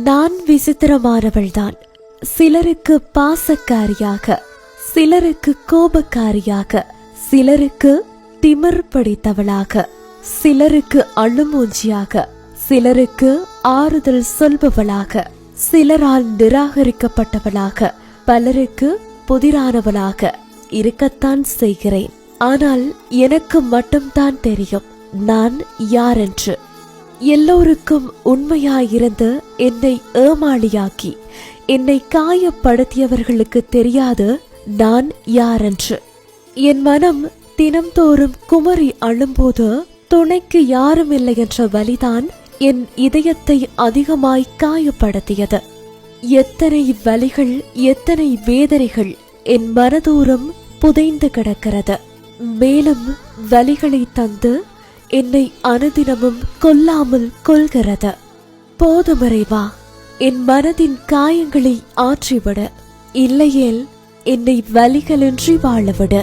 நான் விசித்திரமானவள்தான். சிலருக்கு பாசக்காரியாக, சிலருக்கு கோபக்காரியாக, சிலருக்கு திமிர் பிடித்தவளாக, சிலருக்கு அழுமூஞ்சியாக, சிலருக்கு ஆறுதல் சொல்பவளாக, சிலரால் நிராகரிக்கப்பட்டவளாக, பலருக்கு புதிரானவளாக இருக்கத்தான் செய்கிறேன். ஆனால் எனக்கு மட்டும்தான் தெரியும் நான் யாரென்று. எல்லோருக்கும் உண்மையாயிருந்து என்னை ஏமாளியாக்கி என்னை காயப்படுத்தியவர்களுக்கு தெரியாது நான் யாரென்று. என் மனம் தினம்தோறும் குமரி அழும்போது துணைக்கு யாரும் இல்லை என்ற வலிதான் என் இதயத்தை அதிகமாய் காயப்படுத்தியது. எத்தனை வலிகள், எத்தனை வேதனைகள் என் மனதோறும் புதைந்து கிடக்கிறது. மேலும் வலிகளை தந்து என்னை அனுதினமும் கொல்லாமல் கொள்கிறது. போதுமறைவா, என் மனதின் காயங்களை ஆற்றிவிட, இல்லையேல் என்னை வலிகளின்றி வாழவிட.